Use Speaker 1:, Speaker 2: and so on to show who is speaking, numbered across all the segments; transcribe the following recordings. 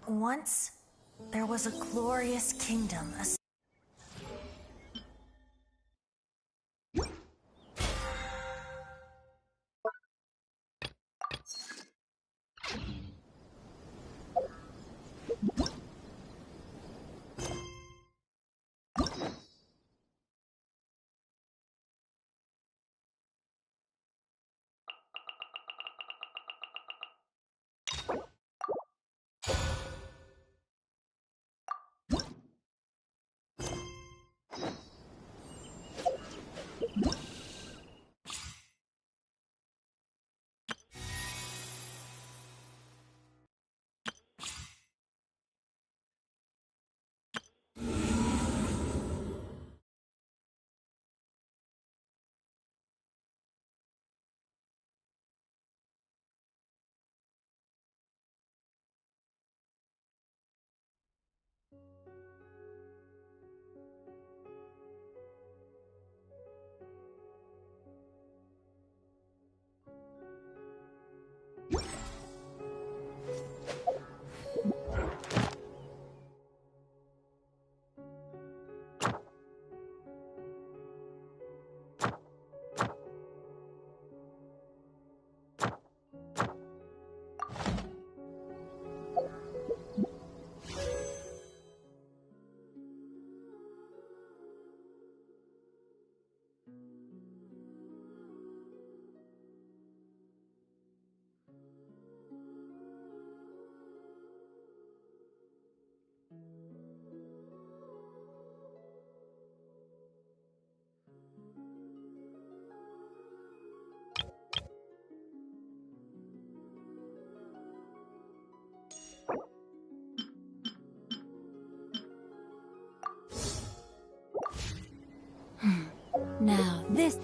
Speaker 1: Once, there was a glorious kingdom.
Speaker 2: Now, this...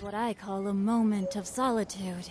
Speaker 2: is what I call a moment of solitude.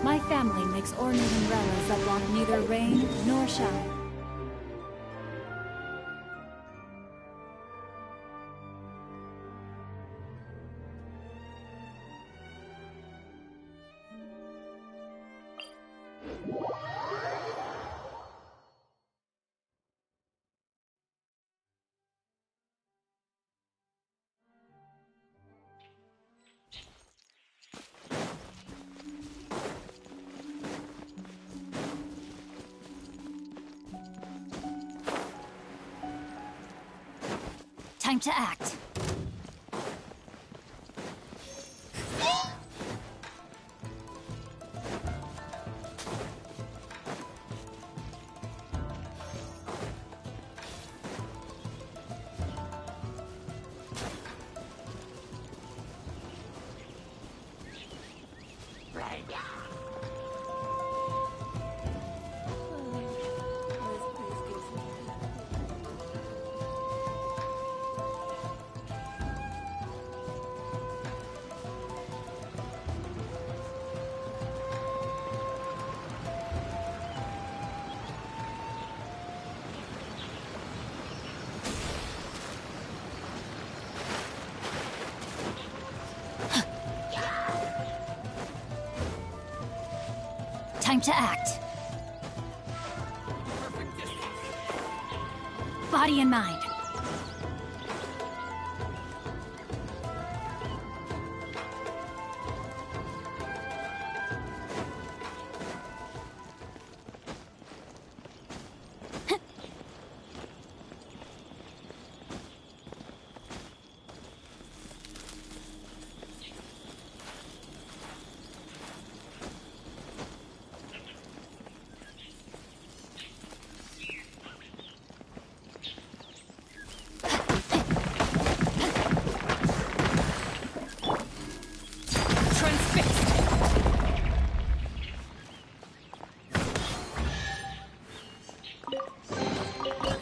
Speaker 2: My family makes ornate umbrellas that block neither rain nor shine. Time to act. Time to act. Body and mind.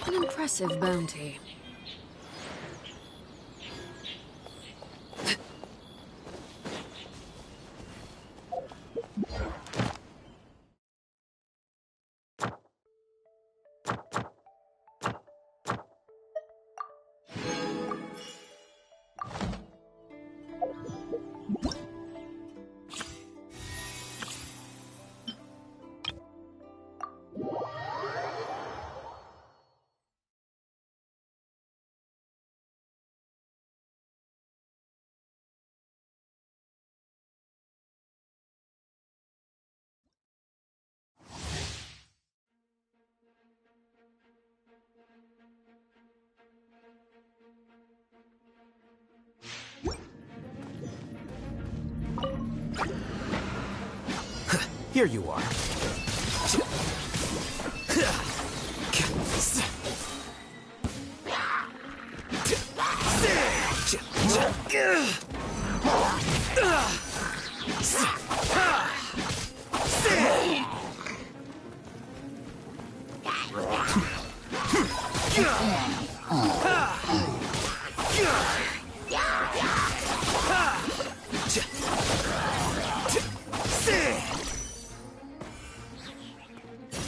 Speaker 3: An impressive bounty.
Speaker 4: Here you are.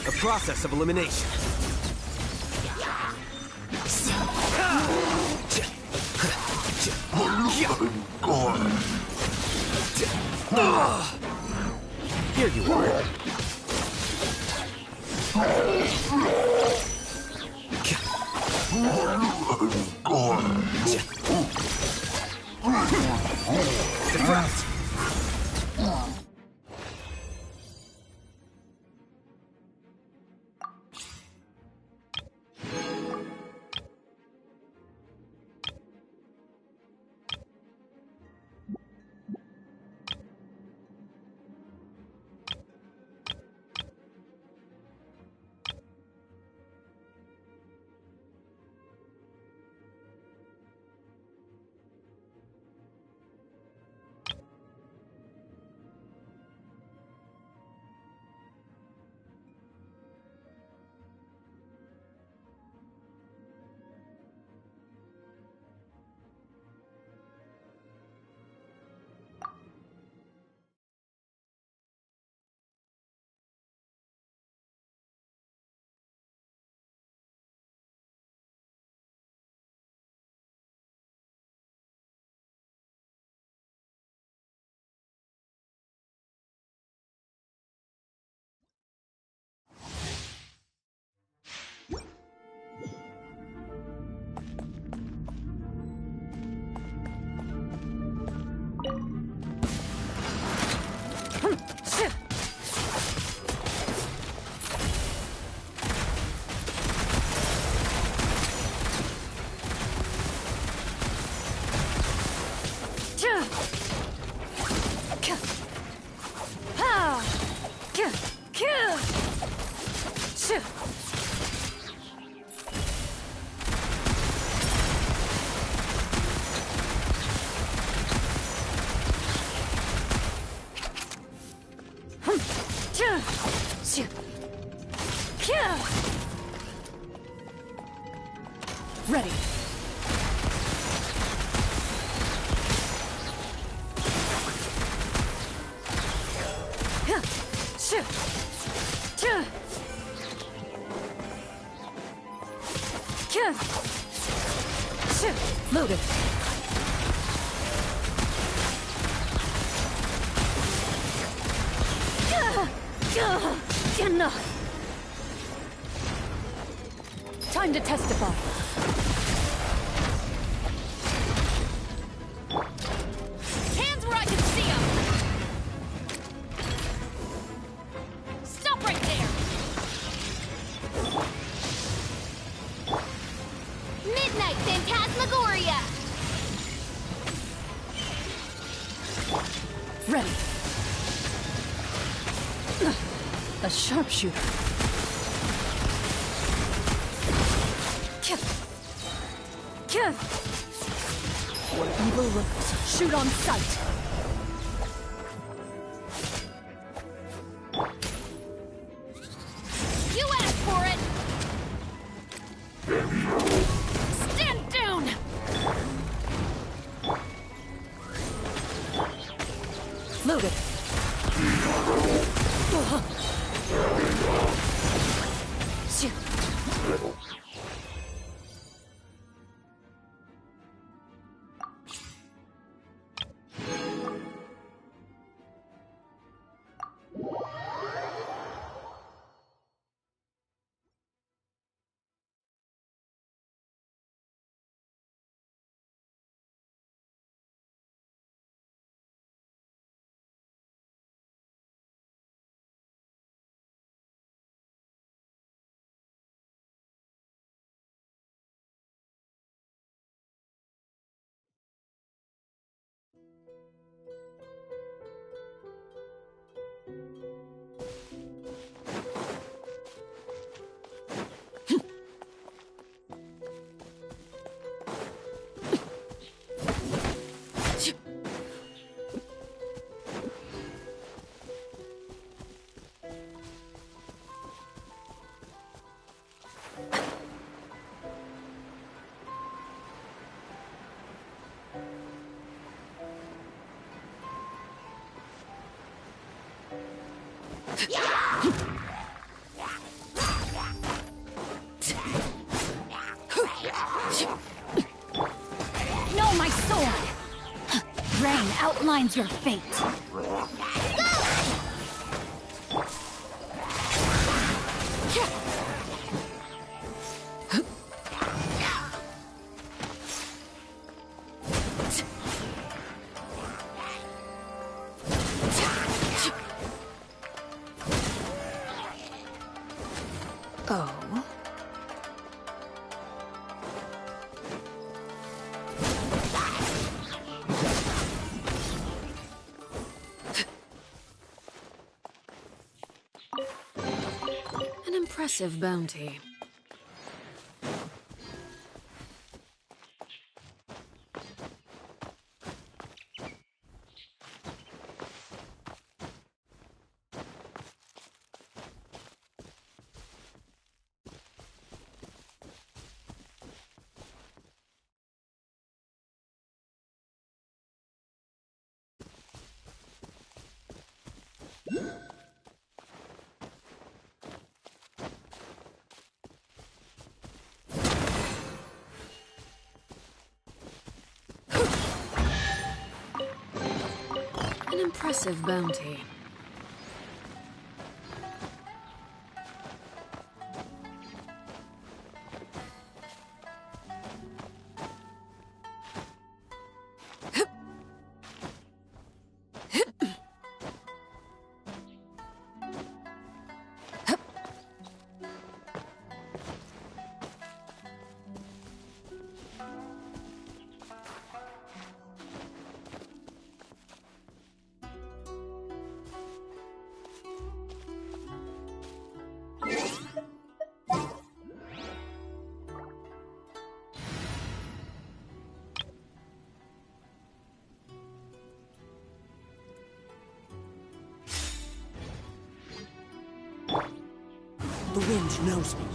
Speaker 4: A process of elimination. Here you are. Surprise!
Speaker 3: Ready. Loaded. Enough. Time to testify.
Speaker 5: Hands where I can see them! Stop right there! Midnight Phantasmagoria!
Speaker 3: Ready. A sharpshooter. What evil looks, shoot on sight.
Speaker 5: You asked for it! Stand down!
Speaker 3: Loaded.
Speaker 2: No, my sword! Rain outlines your fate.
Speaker 3: Oh. An impressive bounty. An impressive bounty.
Speaker 4: The wind knows me.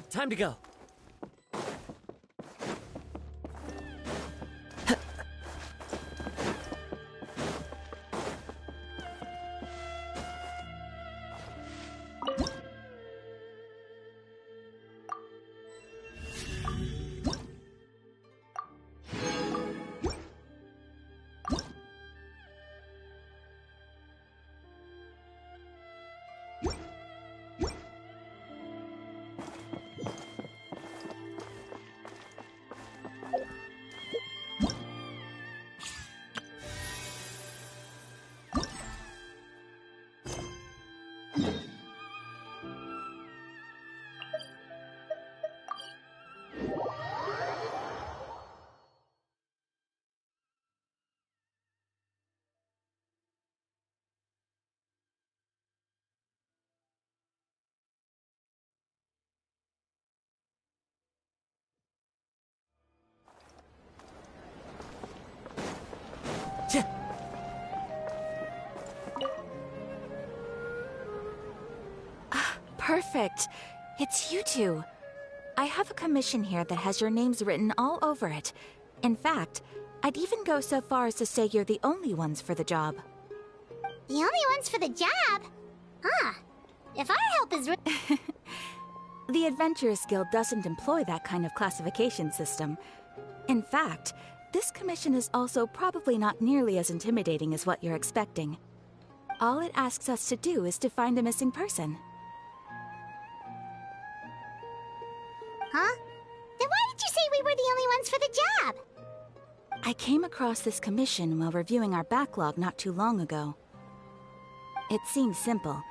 Speaker 4: Time to go.
Speaker 6: Perfect. It's you two. I have a commission here that has your names written all over it. In fact, I'd even go so far as to say you're the only ones for the job.
Speaker 7: The only ones for the job? Huh. If our help is
Speaker 6: The Adventurers Guild doesn't employ that kind of classification system. In fact, this commission is also probably not nearly as intimidating as what you're expecting. All it asks us to do is to find a missing person.
Speaker 7: Huh? Then why did you say we were the only ones for the job?
Speaker 6: I came across this commission while reviewing our backlog not too long ago. It seems simple,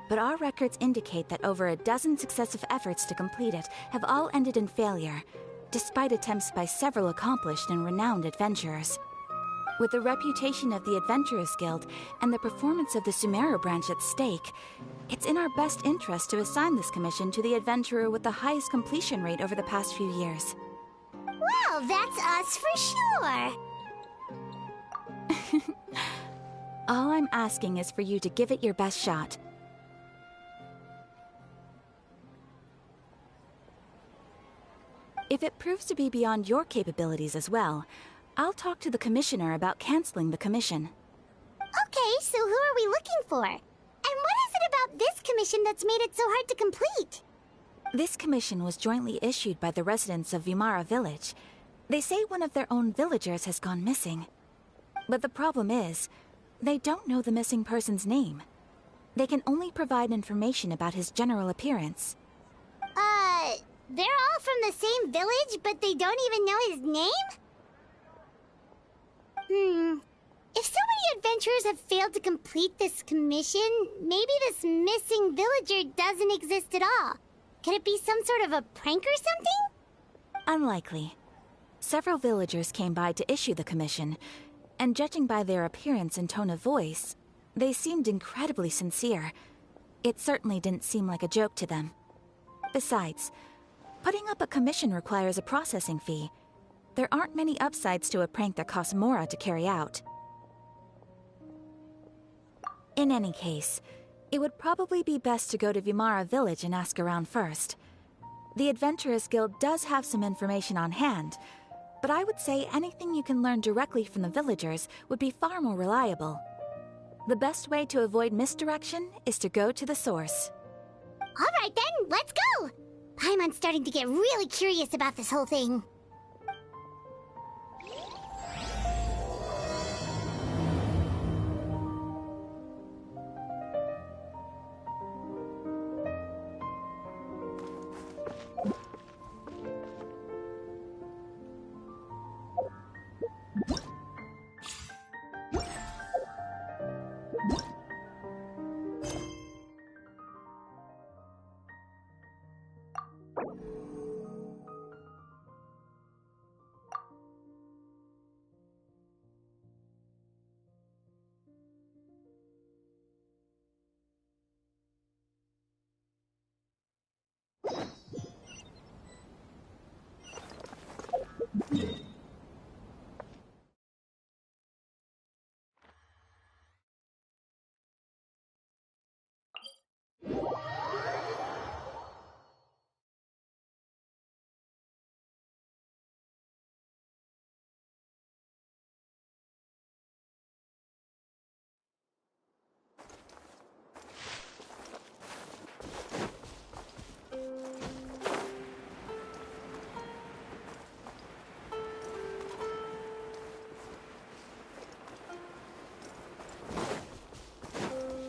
Speaker 6: but our records indicate that over a dozen successive efforts to complete it have all ended in failure, despite attempts by several accomplished and renowned adventurers. With the reputation of the Adventurers Guild and the performance of the Sumeru branch at stake, it's in our best interest to assign this commission to the adventurer with the highest completion rate over the past few years.
Speaker 7: Well, that's us for sure.
Speaker 6: All I'm asking is for you to give it your best shot. If it proves to be beyond your capabilities as well, I'll talk to the Commissioner about canceling the commission.
Speaker 7: Okay, so who are we looking for? And what is it about this commission that's made it so hard to complete?
Speaker 6: This commission was jointly issued by the residents of Vimara Village. They say one of their own villagers has gone missing. But the problem is, they don't know the missing person's name. They can only provide information about his general appearance.
Speaker 7: They're all from the same village, but they don't even know his name? If so many adventurers have failed to complete this commission, maybe this missing villager doesn't exist at all. Could it be some sort of a prank or something?
Speaker 6: Unlikely. Several villagers came by to issue the commission, and judging by their appearance and tone of voice, they seemed incredibly sincere. It certainly didn't seem like a joke to them. Besides, putting up a commission requires a processing fee. There aren't many upsides to a prank that costs Mora to carry out. In any case, it would probably be best to go to Vimara Village and ask around first. The Adventurers Guild does have some information on hand, but I would say anything you can learn directly from the villagers would be far more reliable. The best way to avoid misdirection is to go to the source.
Speaker 7: Alright then, let's go! Paimon's starting to get really curious about this whole thing.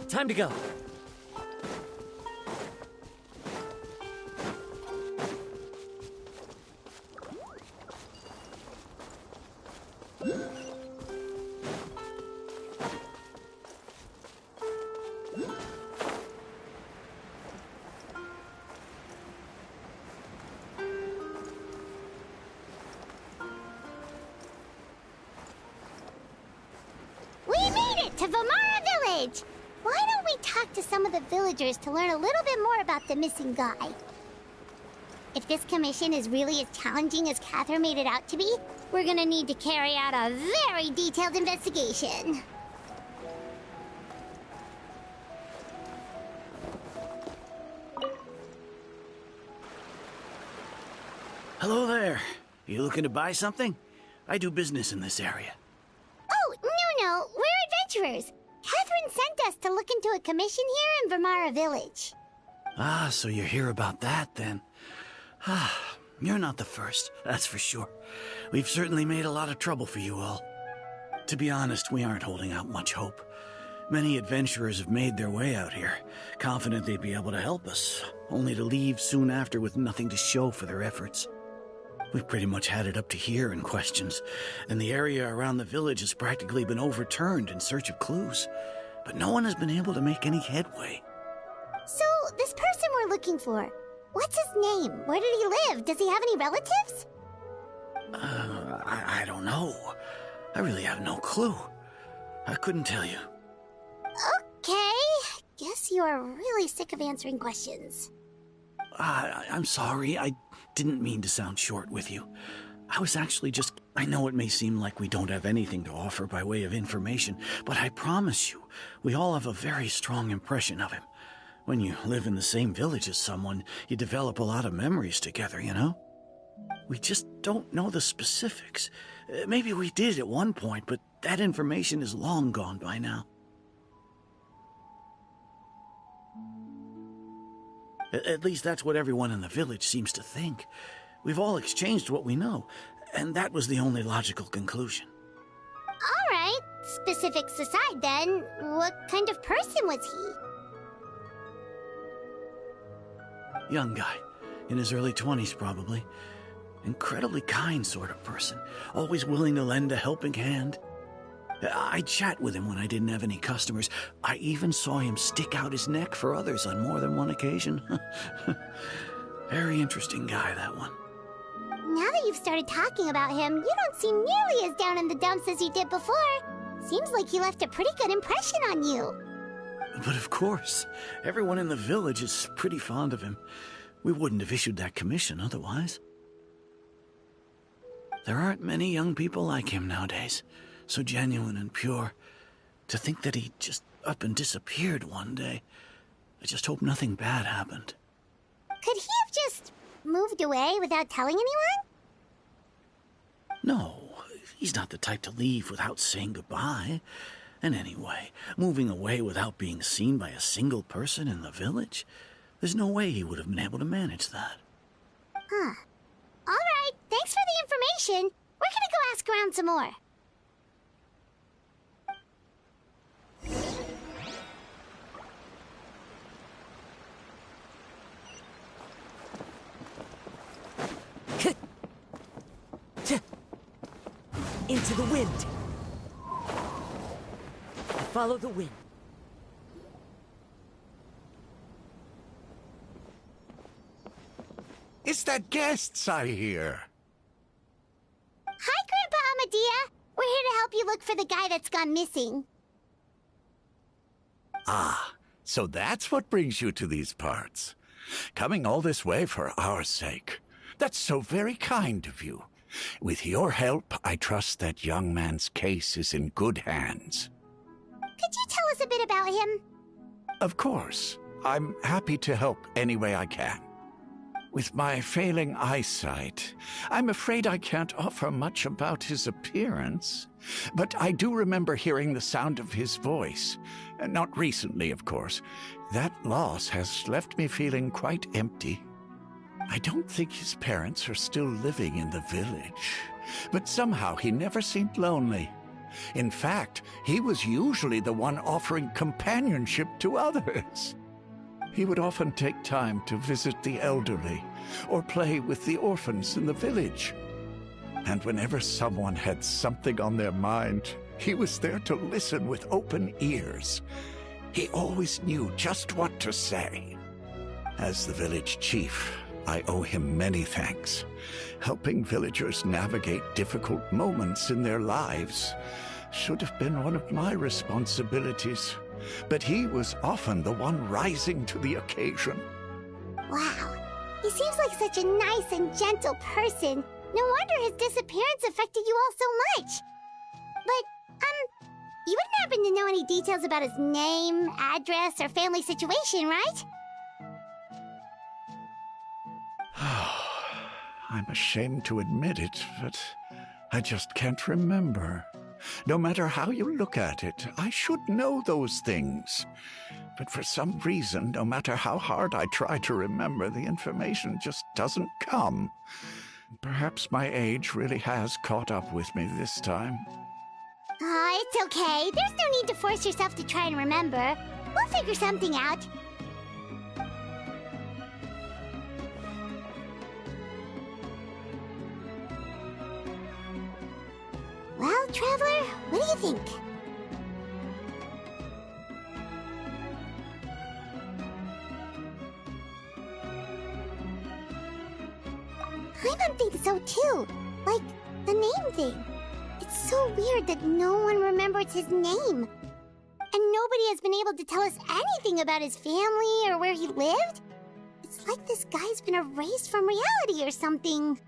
Speaker 4: Time to go.
Speaker 7: We made it to Vimara Village! Why don't we talk to some of the villagers to learn a little bit more about the missing guy? If this commission is really as challenging as Catherine made it out to be, we're gonna need to carry out a very detailed investigation.
Speaker 8: Hello there. You looking to buy something? I do business in this area.
Speaker 7: Oh, no, we're adventurers. Catherine sent us to look into a commission here in Vimara Village.
Speaker 8: Ah, so you're here about that, then. Ah, you're not the first, that's for sure. We've certainly made a lot of trouble for you all. To be honest, we aren't holding out much hope. Many adventurers have made their way out here, confident they'd be able to help us, only to leave soon after with nothing to show for their efforts. We've pretty much had it up to here in questions, and the area around the village has practically been overturned in search of clues. But no one has been able to make any headway.
Speaker 7: So, this person we're looking for, what's his name? Where did he live? Does he have any relatives?
Speaker 8: I don't know. I really have no clue. I couldn't tell you.
Speaker 7: Okay, guess you are really sick of answering questions.
Speaker 8: I'm sorry. I didn't mean to sound short with you. I was actually just... I know it may seem like we don't have anything to offer by way of information, but I promise you, we all have a very strong impression of him. When you live in the same village as someone, you develop a lot of memories together, you know? We just don't know the specifics. Maybe we did at one point, but that information is long gone by now. At least that's what everyone in the village seems to think. We've all exchanged what we know, and that was the only logical conclusion.
Speaker 7: All right, specifics aside then, what kind of person was he?
Speaker 8: Young guy, in his early 20s probably. Incredibly kind sort of person, always willing to lend a helping hand. I'd chat with him when I didn't have any customers. I even saw him stick out his neck for others on more than one occasion. Very interesting guy, that one.
Speaker 7: Now that you've started talking about him, you don't seem nearly as down in the dumps as you did before. Seems like he left a pretty good impression on you.
Speaker 8: But of course, everyone in the village is pretty fond of him. We wouldn't have issued that commission otherwise. There aren't many young people like him nowadays. So genuine and pure. To think that he just up and disappeared one day. I just hope nothing bad happened.
Speaker 7: Could he have just moved away without telling anyone?
Speaker 8: No, he's not the type to leave without saying goodbye. And anyway, moving away without being seen by a single person in the village? There's no way he would have been able to manage that.
Speaker 7: Huh. All right, thanks for the information. We're gonna go ask around some more.
Speaker 4: Into the wind. Follow the wind.
Speaker 9: It's the guests I hear.
Speaker 7: Hi, Grandpa Amadea. We're here to help you look for the guy that's gone missing.
Speaker 9: Ah, so that's what brings you to these parts. Coming all this way for our sake. That's so very kind of you. With your help, I trust that young man's case is in good hands.
Speaker 7: Could you tell us a bit about him?
Speaker 9: Of course. I'm happy to help any way I can. With my failing eyesight, I'm afraid I can't offer much about his appearance. But I do remember hearing the sound of his voice. Not recently, of course. That loss has left me feeling quite empty. I don't think his parents are still living in the village. But somehow he never seemed lonely. In fact, he was usually the one offering companionship to others. He would often take time to visit the elderly or play with the orphans in the village. And whenever someone had something on their mind, he was there to listen with open ears. He always knew just what to say. As the village chief, I owe him many thanks. Helping villagers navigate difficult moments in their lives should have been one of my responsibilities. But he was often the one rising to the occasion.
Speaker 7: Wow. He seems like such a nice and gentle person. No wonder his disappearance affected you all so much. But, you wouldn't happen to know any details about his name, address, or family situation, right?
Speaker 9: I'm ashamed to admit it, but I just can't remember. No matter how you look at it, I should know those things. But for some reason, no matter how hard I try to remember, the information just doesn't come. Perhaps my age really has caught up with me this time.
Speaker 7: It's okay. There's no need to force yourself to try and remember. We'll figure something out. Traveler, what do you think? Paimon thinks so too. Like, the name thing. It's so weird that no one remembers his name. And nobody has been able to tell us anything about his family or where he lived. It's like this guy's been erased from reality or something.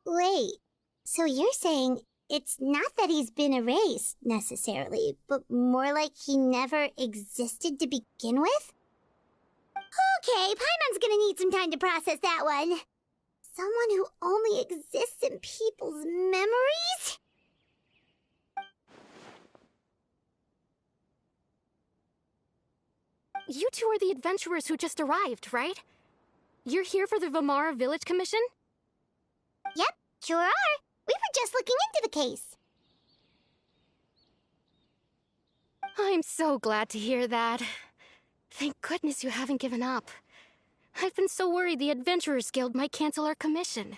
Speaker 7: Wait, so you're saying it's not that he's been erased, necessarily, but more like he never existed to begin with? Okay, Paimon's gonna need some time to process that one. Someone who only exists in people's memories?
Speaker 5: You two are the adventurers who just arrived, right? You're here for the Vamara Village Commission?
Speaker 7: Yep, sure are. We were just looking into the case.
Speaker 5: I'm so glad to hear that. Thank goodness you haven't given up. I've been so worried the Adventurers Guild might cancel our commission.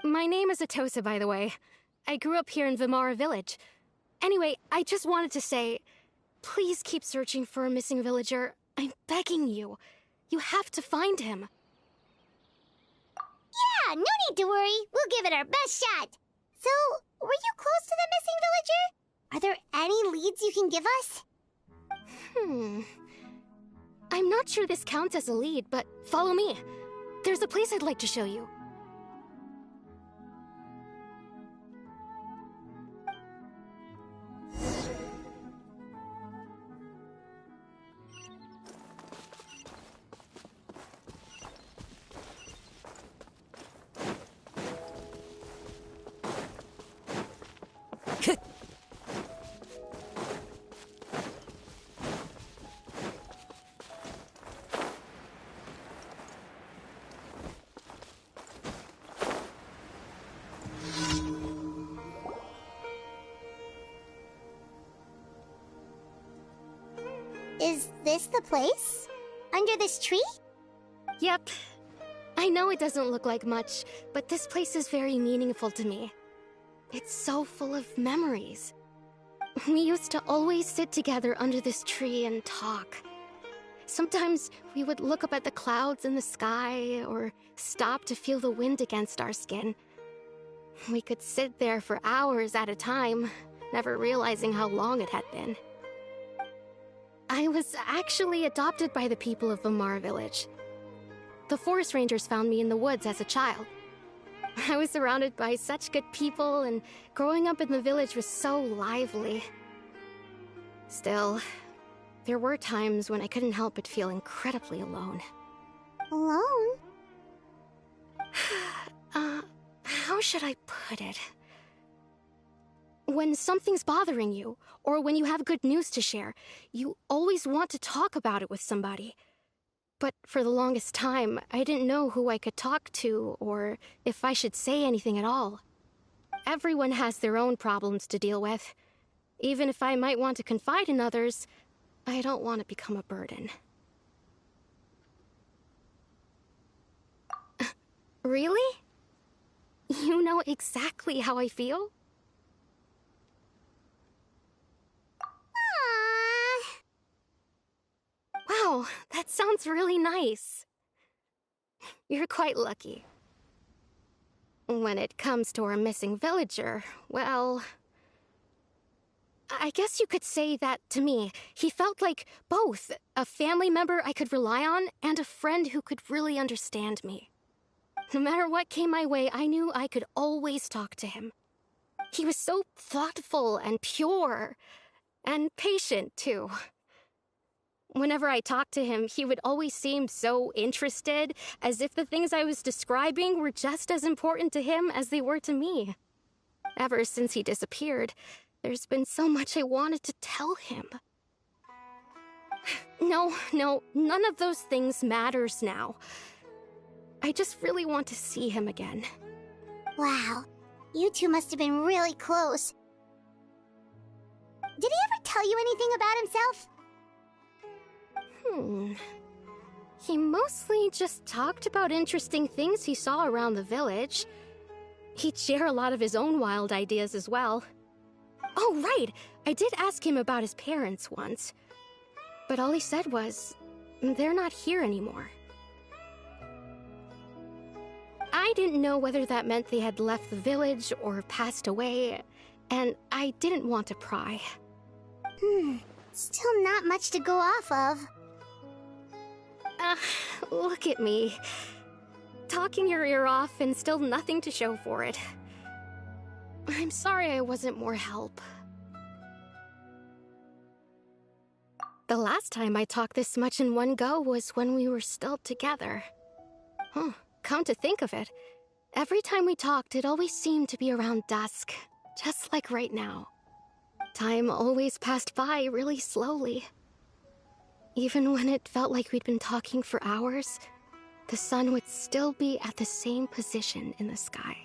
Speaker 5: My name is Atosa, by the way. I grew up here in Vamara Village. Anyway, I just wanted to say, please keep searching for a missing villager. I'm begging you. You have to find him.
Speaker 7: Yeah, no need to worry. We'll give it our best shot. So, were you close to the missing villager? Are there any leads you can give us?
Speaker 5: I'm not sure this counts as a lead, but follow me. There's a place I'd like to show you.
Speaker 7: Is this the place? Under this tree?
Speaker 5: Yep. I know it doesn't look like much, but this place is very meaningful to me. It's so full of memories. We used to always sit together under this tree and talk. Sometimes we would look up at the clouds in the sky, or stop to feel the wind against our skin. We could sit there for hours at a time, never realizing how long it had been. I was actually adopted by the people of Vamara Village. The forest rangers found me in the woods as a child. I was surrounded by such good people, and growing up in the village was so lively. Still, there were times when I couldn't help but feel incredibly alone.
Speaker 7: Alone?
Speaker 5: How should I put it? When something's bothering you, or when you have good news to share, you always want to talk about it with somebody. But for the longest time, I didn't know who I could talk to, or if I should say anything at all. Everyone has their own problems to deal with. Even if I might want to confide in others, I don't want to become a burden. Really? You know exactly how I feel? Wow, that sounds really nice. You're quite lucky. When it comes to our missing villager, well, I guess you could say that to me. He felt like both a family member I could rely on and a friend who could really understand me. No matter what came my way, I knew I could always talk to him. He was so thoughtful and pure, and patient, too. Whenever I talked to him, he would always seem so interested, as if the things I was describing were just as important to him as they were to me. Ever since he disappeared, there's been so much I wanted to tell him. No, none of those things matters now. I just really want to see him again.
Speaker 7: Wow, you two must have been really close. Did he ever tell you anything about himself?
Speaker 5: He mostly just talked about interesting things he saw around the village. He'd share a lot of his own wild ideas as well. Oh, right! I did ask him about his parents once. But all he said was, they're not here anymore. I didn't know whether that meant they had left the village or passed away, and I didn't want to pry.
Speaker 7: Still not much to go off of.
Speaker 5: Look at me. Talking your ear off and still nothing to show for it. I'm sorry I wasn't more help. The last time I talked this much in one go was when we were still together. Come to think of it, every time we talked, it always seemed to be around dusk, just like right now. Time always passed by really slowly. Even when it felt like we'd been talking for hours, the sun would still be at the same position in the sky.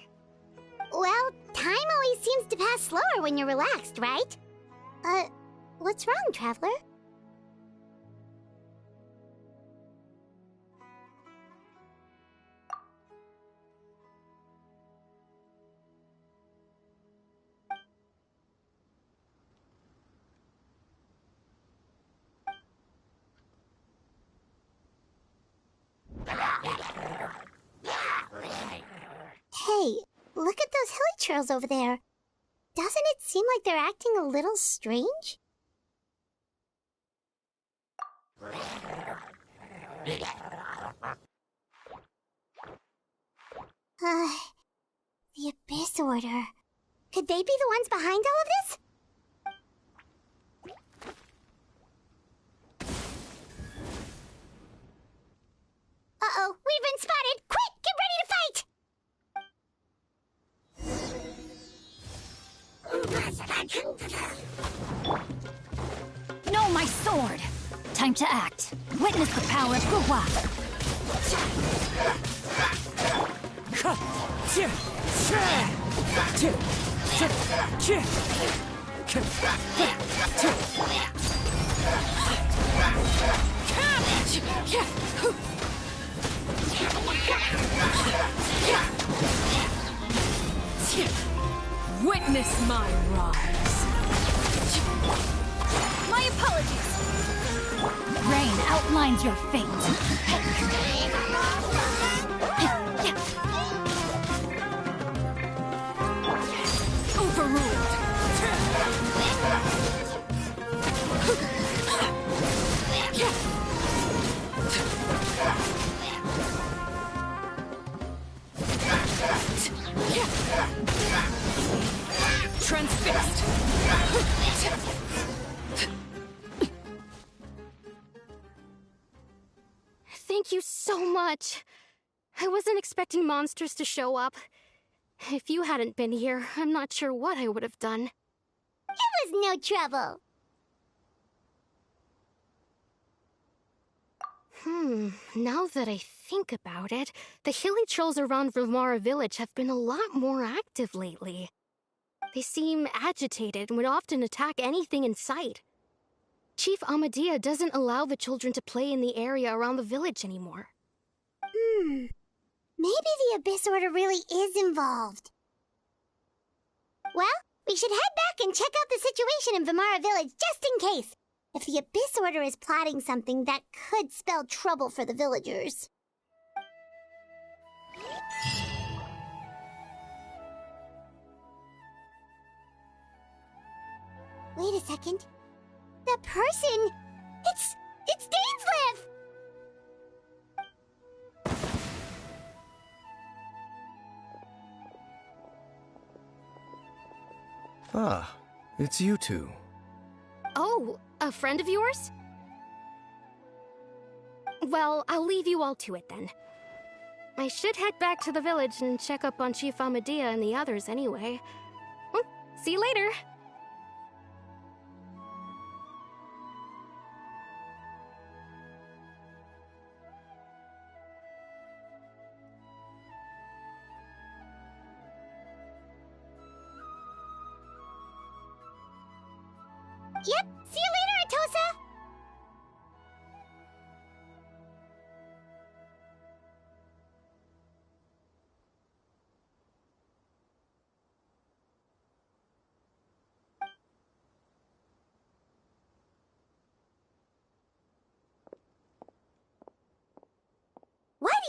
Speaker 7: Well, time always seems to pass slower when you're relaxed, right? What's wrong, Traveler? Hey, look at those hilly trails over there. Doesn't it seem like they're acting a little strange? The Abyss Order. Could they be the ones behind all of this? Uh-oh, we've been spotted! Quick, get ready to fight!
Speaker 2: No, my sword! Time to act. Witness the power of Guhua.
Speaker 3: Witness my rise.
Speaker 2: My apologies. Rain outlines your fate.
Speaker 3: Overruled. Transfixed.
Speaker 5: Thank you so much. I wasn't expecting monsters to show up. If you hadn't been here, I'm not sure what I would have done.
Speaker 7: It was no trouble.
Speaker 5: Now that I think about it, the hilly trolls around Vimara village have been a lot more active lately. They seem agitated and would often attack anything in sight. Chief Amadea doesn't allow the children to play in the area around the village anymore.
Speaker 7: Maybe the Abyss Order really is involved. Well, we should head back and check out the situation in Vimara village just in case. If the Abyss Order is plotting something that could spell trouble for the villagers. Wait a second. The person... It's Dainsleif!
Speaker 10: Ah, it's you two.
Speaker 5: Oh, a friend of yours? Well, I'll leave you all to it then. I should head back to the village and check up on Chief Amadea and the others anyway. Well, see you later.
Speaker 7: Yep, see you later, Atosa!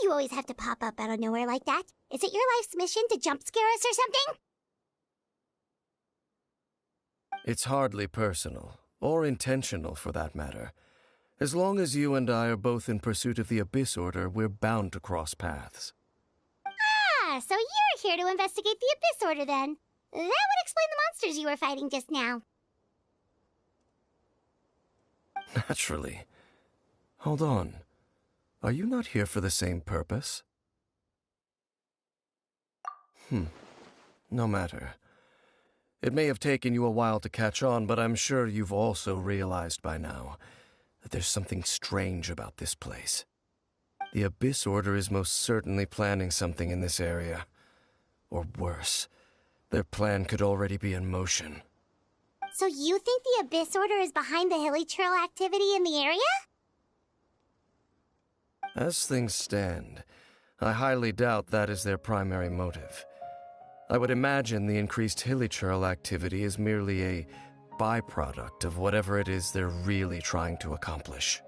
Speaker 7: you always have to pop up out of nowhere like that? Is it your life's mission to jump scare us or something?
Speaker 10: It's hardly personal, or intentional for that matter. As long as you and I are both in pursuit of the Abyss Order, we're bound to cross paths.
Speaker 7: Ah, so you're here to investigate the Abyss Order then. That would explain the monsters you were fighting just now.
Speaker 10: Naturally. Hold on. Are you not here for the same purpose? No matter. It may have taken you a while to catch on, but I'm sure you've also realized by now that there's something strange about this place. The Abyss Order is most certainly planning something in this area. Or worse, their plan could already be in motion.
Speaker 7: So you think the Abyss Order is behind the hilly churl activity in the area?
Speaker 10: As things stand, I highly doubt that is their primary motive. I would imagine the increased hilly churl activity is merely a byproduct of whatever it is they're really trying to accomplish.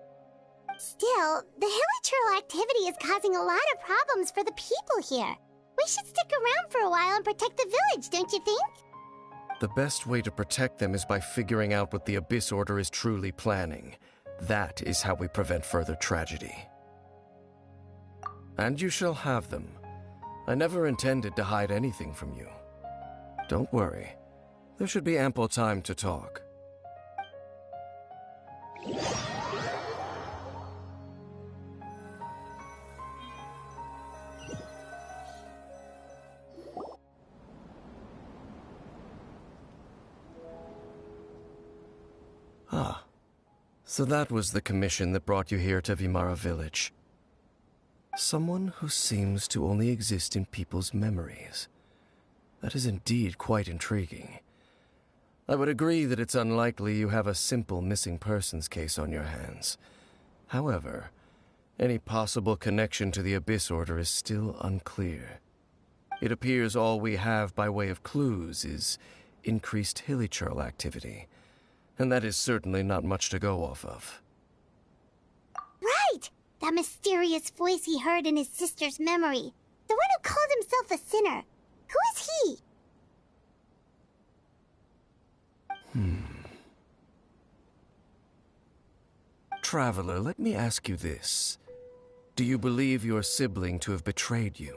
Speaker 7: Still, the hilly churl activity is causing a lot of problems for the people here. We should stick around for a while and protect the village, don't you think?
Speaker 10: The best way to protect them is by figuring out what the Abyss Order is truly planning. That is how we prevent further tragedy. And you shall have them. I never intended to hide anything from you. Don't worry. There should be ample time to talk. Ah. So that was the commission that brought you here to Vimara Village. Someone who seems to only exist in people's memories. That is indeed quite intriguing. I would agree that it's unlikely you have a simple missing persons case on your hands. However, any possible connection to the Abyss Order is still unclear. It appears all we have by way of clues is increased hilly churl activity, and that is certainly not much to go off of.
Speaker 7: Right! That mysterious voice he heard in his sister's memory. The one who called himself a sinner. Who is he?
Speaker 10: Traveler, let me ask you this. Do you believe your sibling to have betrayed you?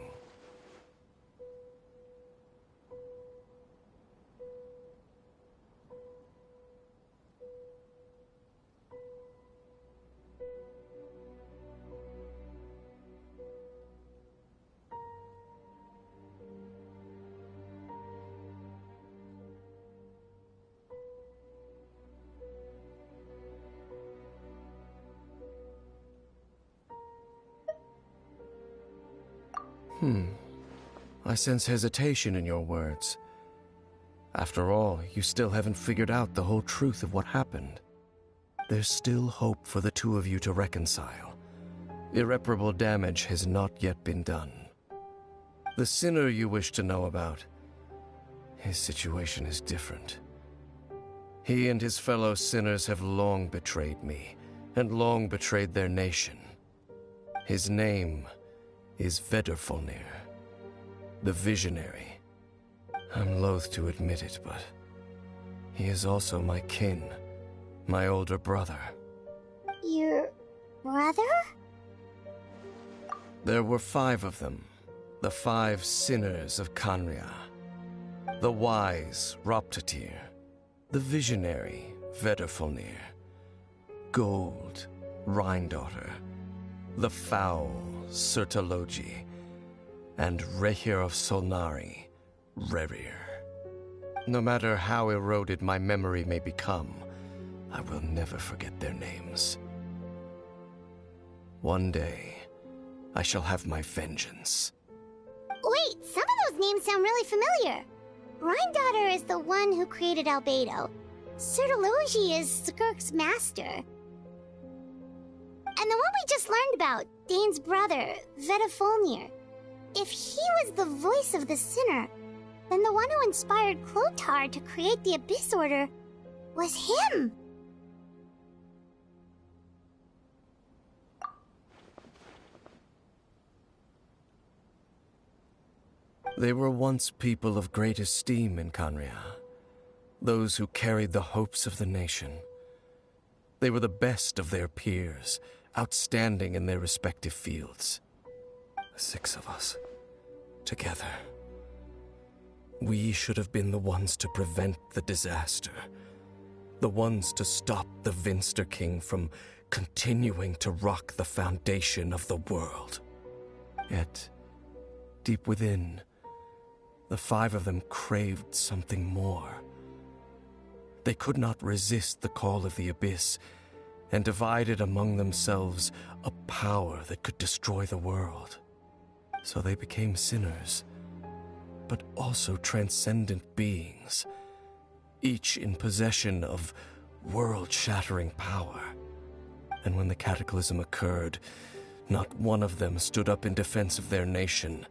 Speaker 10: I sense hesitation in your words. After all, you still haven't figured out the whole truth of what happened. There's still hope for the two of you to reconcile. Irreparable damage has not yet been done. The sinner you wish to know about, his situation is different. He and his fellow sinners have long betrayed me, and long betrayed their nation. His name is Vedrfolnir, the Visionary. I'm loath to admit it, but he is also my kin, my older brother.
Speaker 7: Your brother?
Speaker 10: There were 5 of them, the 5 sinners of Kanria. The wise, Roptatir. The visionary, Vedrfolnir. Gold, Rhindaughter. The foul, Sertologi. And Rehir of Solnari, Rerir. No matter how eroded my memory may become, I will never forget their names. One day, I shall have my vengeance.
Speaker 7: Wait, some of those names sound really familiar. Rhindaughter is the one who created Albedo. Sertologi is Skirk's master. And the one we just learned about, Dane's brother, Vedrfolnir. If he was the voice of the sinner, then the one who inspired Clotar to create the Abyss Order was him.
Speaker 10: They were once people of great esteem in Canria, those who carried the hopes of the nation. They were the best of their peers, outstanding in their respective fields. The 6 of us, together. We should have been the ones to prevent the disaster. The ones to stop the Vinster King from continuing to rock the foundation of the world. Yet, deep within, the 5 of them craved something more. They could not resist the call of the Abyss, and divided among themselves a power that could destroy the world. So they became sinners, but also transcendent beings, each in possession of world-shattering power. And when the cataclysm occurred, not one of them stood up in defense of their nation.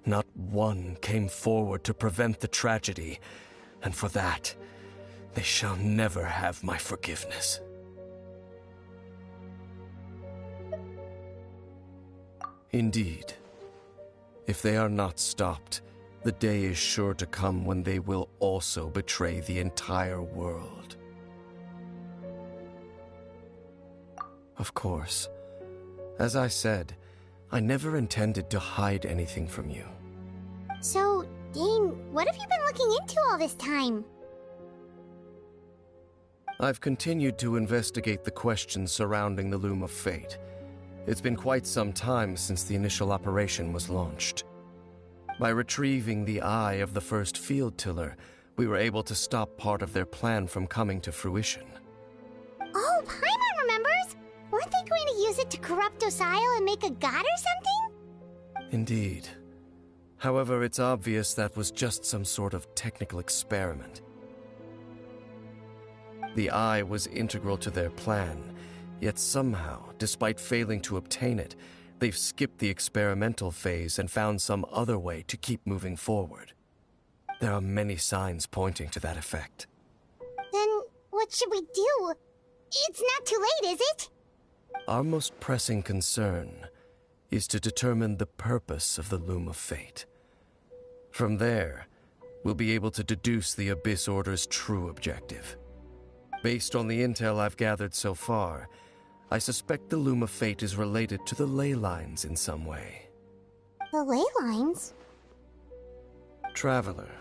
Speaker 10: Not one came forward to prevent the tragedy, and for that, they shall never have my forgiveness. Indeed, if they are not stopped, the day is sure to come when they will also betray the entire world. Of course, as I said, I never intended to hide anything from you.
Speaker 7: So, Dane, what have you been looking into all this time?
Speaker 10: I've continued to investigate the questions surrounding the Loom of Fate. It's been quite some time since the initial operation was launched. By retrieving the eye of the first field tiller, we were able to stop part of their plan from coming to fruition.
Speaker 7: Oh, Paimon remembers! Weren't they going to use it to corrupt Osile and make a god or something?
Speaker 10: Indeed. However, it's obvious that was just some sort of technical experiment. The eye was integral to their plan, yet somehow, despite failing to obtain it, they've skipped the experimental phase and found some other way to keep moving forward. There are many signs pointing to that effect.
Speaker 7: Then, what should we do? It's not too late, is it?
Speaker 10: Our most pressing concern is to determine the purpose of the Loom of Fate. From there, we'll be able to deduce the Abyss Order's true objective. Based on the intel I've gathered so far, I suspect the Loom of Fate is related to the ley lines in some way.
Speaker 7: The ley lines?
Speaker 10: Traveler,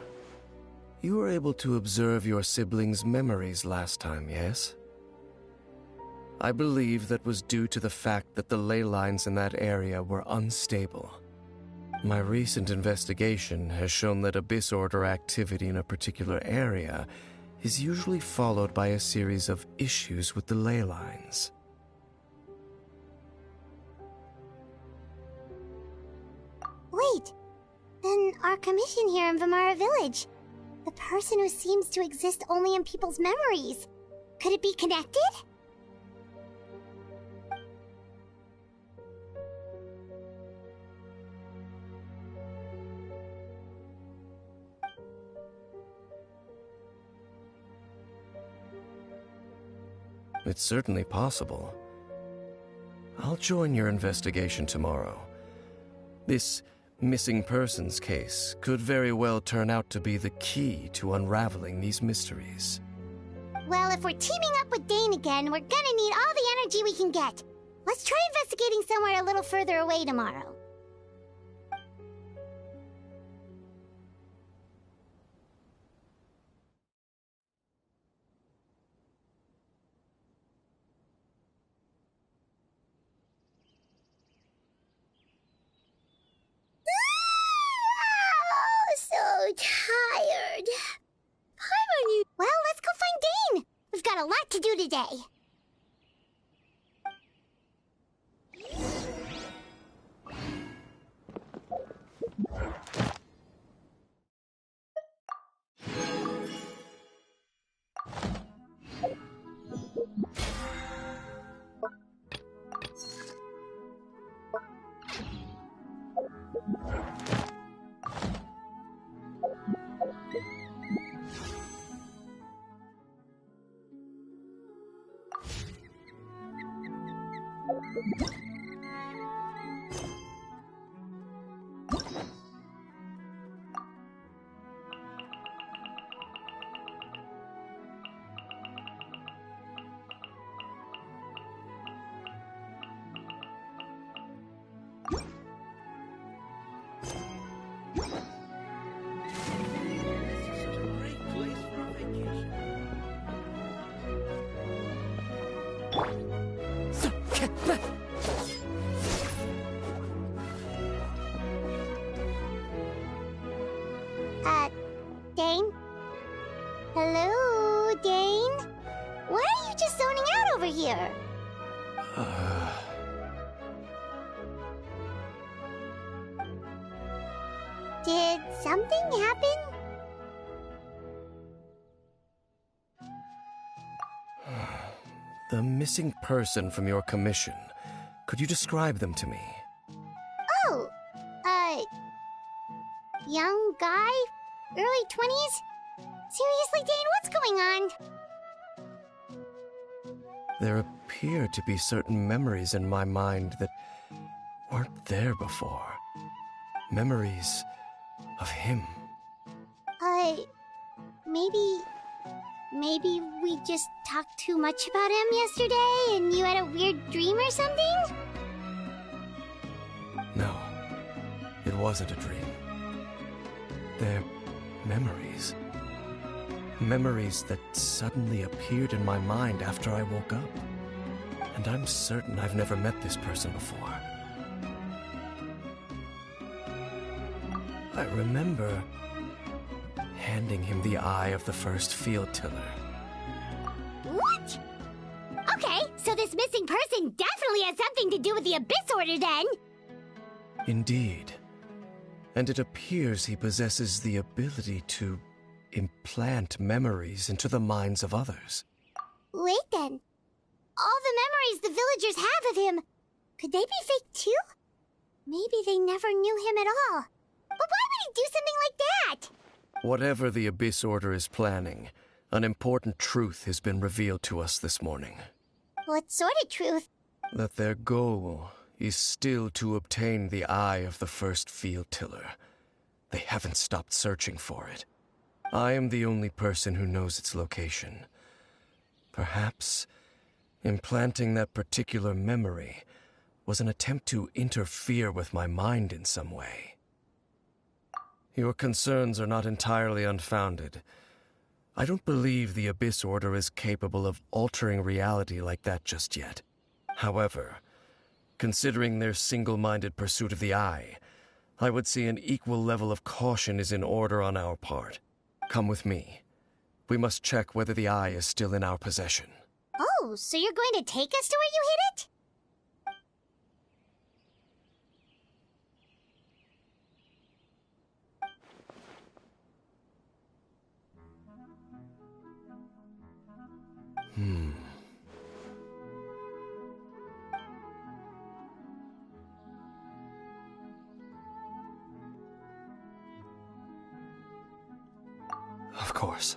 Speaker 10: you were able to observe your siblings' memories last time, yes? I believe that was due to the fact that the ley lines in that area were unstable. My recent investigation has shown that Abyss Order activity in a particular area is usually followed by a series of issues with the ley lines.
Speaker 7: Wait, then our commission here in Vamara Village, the person who seems to exist only in people's memories, could it be connected?
Speaker 10: It's certainly possible. I'll join your investigation tomorrow. This missing persons case could very well turn out to be the key to unraveling these mysteries.
Speaker 7: Well, if we're teaming up with Dane again, we're gonna need all the energy we can get. Let's try investigating somewhere a little further away tomorrow. So tired. Paimon, well, let's go find Dane. We've got a lot to do today. something happen?
Speaker 10: The missing person from your commission. Could you describe them to me?
Speaker 7: Oh, young guy? Early 20s? Seriously, Dane, what's going on?
Speaker 10: There appear to be certain memories in my mind that weren't there before. Memories of him.
Speaker 7: Maybe we just talked too much about him yesterday and you had a weird dream or something?
Speaker 10: No, it wasn't a dream. They're memories. Memories that suddenly appeared in my mind after I woke up. And I'm certain I've never met this person before. I remember handing him the eye of the first field tiller.
Speaker 7: What? Okay, so this missing person definitely has something to do with the Abyss Order then!
Speaker 10: Indeed. And it appears he possesses the ability to implant memories into the minds of others.
Speaker 7: Wait then. All the memories the villagers have of him, could they be fake too? Maybe they never knew him at all. But why would he do something like that?
Speaker 10: Whatever the Abyss Order is planning, an important truth has been revealed to us this morning.
Speaker 7: What sort of truth?
Speaker 10: That their goal is still to obtain the eye of the first field tiller. They haven't stopped searching for it. I am the only person who knows its location. Perhaps implanting that particular memory was an attempt to interfere with my mind in some way. Your concerns are not entirely unfounded. I don't believe the Abyss Order is capable of altering reality like that just yet. However, considering their single-minded pursuit of the eye, I would say an equal level of caution is in order on our part. Come with me. We must check whether the eye is still in our possession.
Speaker 7: Oh, so you're going to take us to where you hid it?
Speaker 10: Of course.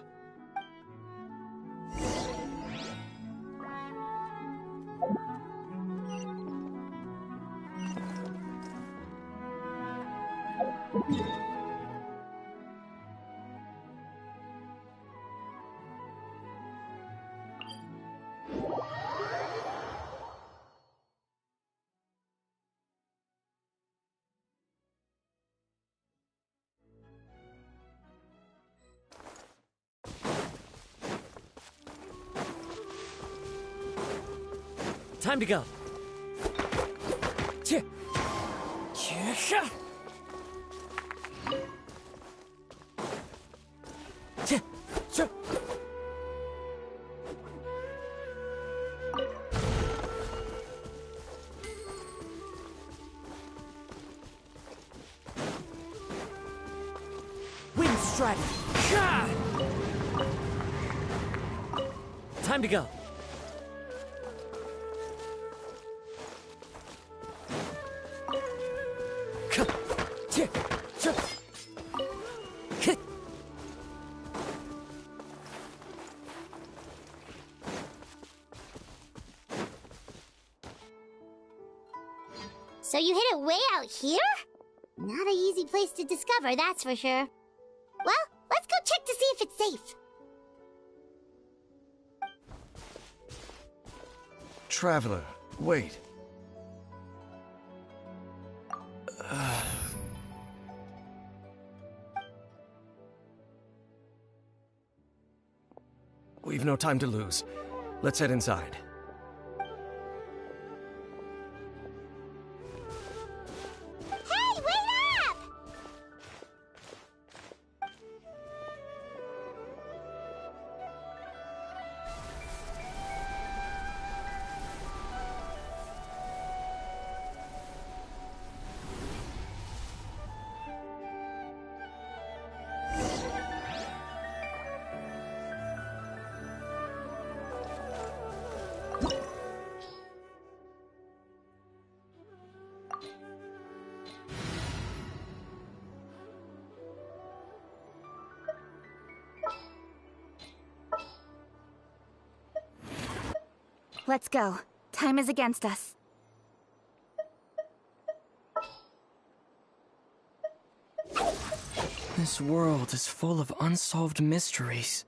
Speaker 4: Time to go. Tch. Tch. Tch. Tch. Wind strike. Gah! Time to go.
Speaker 7: So you hid it way out here? Not an easy place to discover, that's for sure. Well, let's go check to see if it's safe.
Speaker 10: Traveler, wait. We've no time to lose. Let's head inside.
Speaker 7: Hey, wait up!
Speaker 6: Let's go. Time is against us.
Speaker 11: This world is full of unsolved mysteries.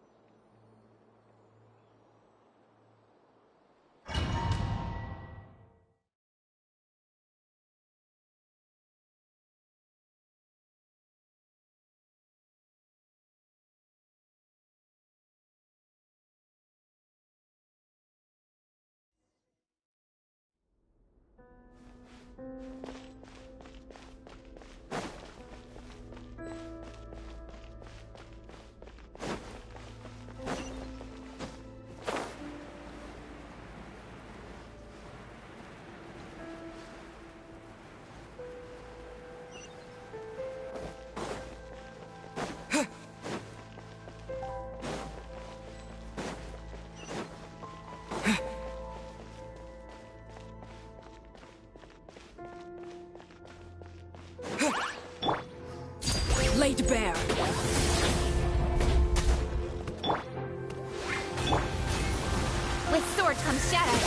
Speaker 3: Laid bare.
Speaker 6: With sword comes shadow.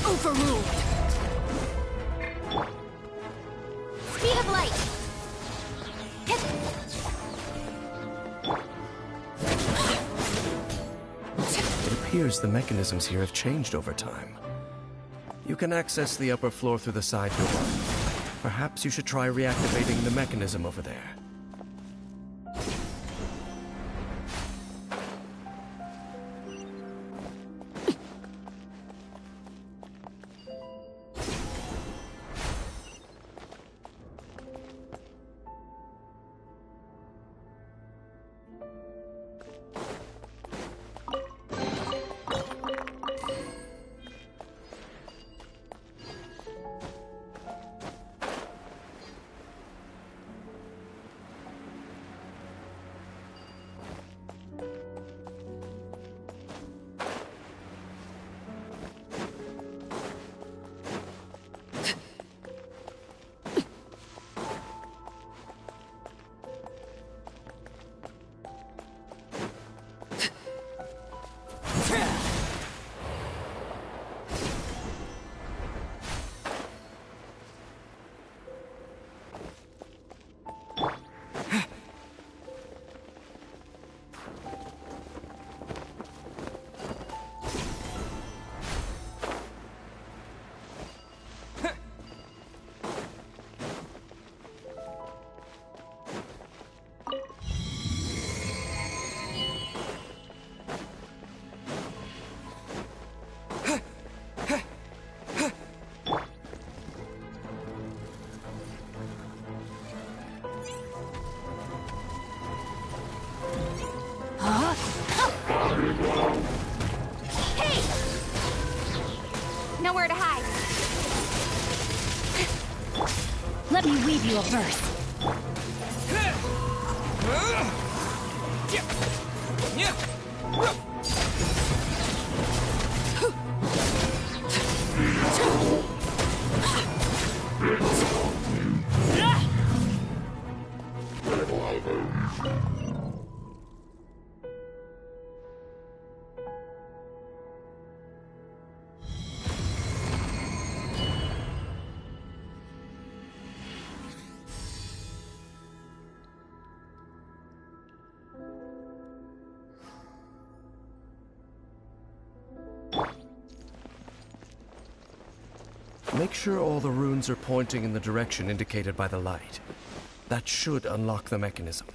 Speaker 3: Overruled.
Speaker 6: Speed of light.
Speaker 10: It appears the mechanisms here have changed over time. You can access the upper floor through the side door. Perhaps you should try reactivating the mechanism over there.
Speaker 6: Nowhere to hide.
Speaker 2: Let me weave you a verse.
Speaker 10: Make sure all the runes are pointing in the direction indicated by the light. That should unlock the mechanism.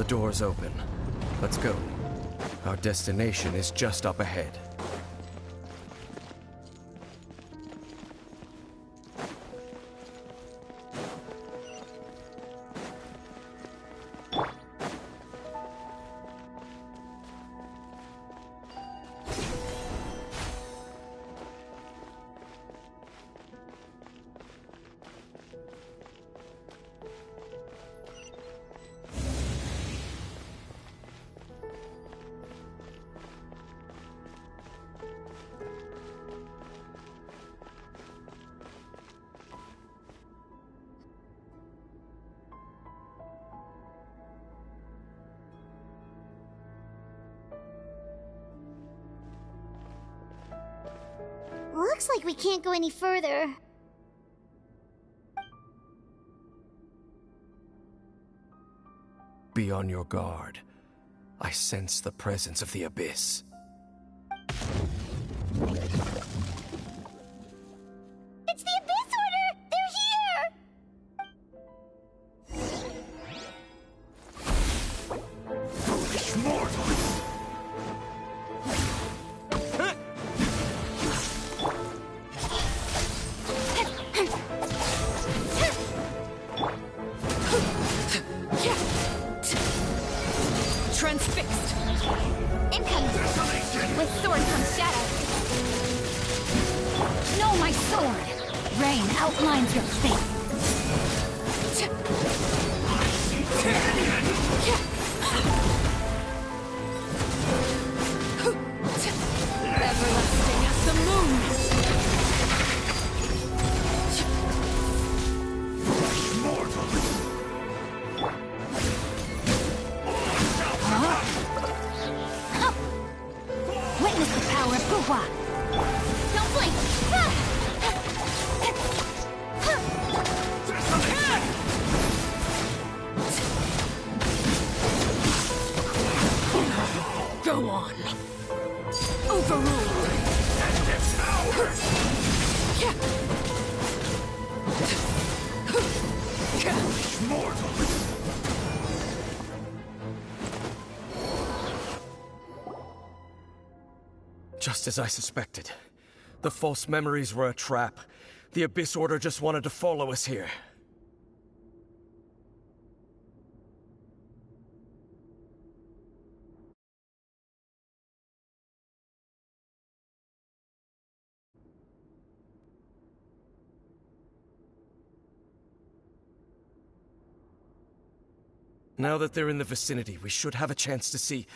Speaker 10: The door's open. Let's go. Our destination is just up ahead.
Speaker 7: Looks like we can't go any further.
Speaker 10: Be on your guard. I sense the presence of the Abyss.
Speaker 7: It's the Abyss Order! They're here!
Speaker 9: Foolish mortals!
Speaker 3: Transfixed!
Speaker 2: Incoming! With sword comes shadow. No, my sword! Rain outlines your fate.
Speaker 3: Everlasting as the moon!
Speaker 2: Witness the power of Puhua! Don't blink!
Speaker 3: Go on! Overruled!
Speaker 10: Just as I suspected. The false memories were a trap. The Abyss Order just wanted to follow us here. Now that they're in the vicinity, we should have a chance to see...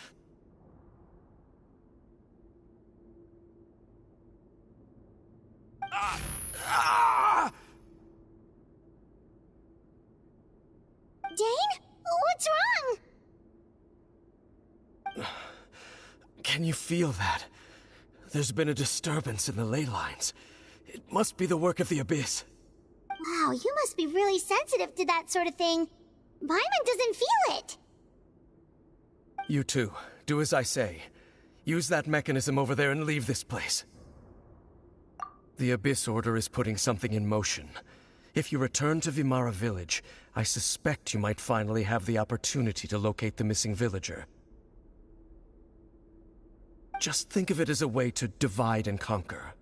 Speaker 7: Dane? What's wrong?
Speaker 10: Can you feel that? There's been a disturbance in the ley lines. It must be the work of the Abyss.
Speaker 7: Wow, you must be really sensitive to that sort of thing. Paimon doesn't feel it.
Speaker 10: You too. Do as I say. Use that mechanism over there and leave this place. The Abyss Order is putting something in motion. If you return to Vimara Village, I suspect you might finally have the opportunity to locate the missing villager. Just think of it as a way to divide and conquer.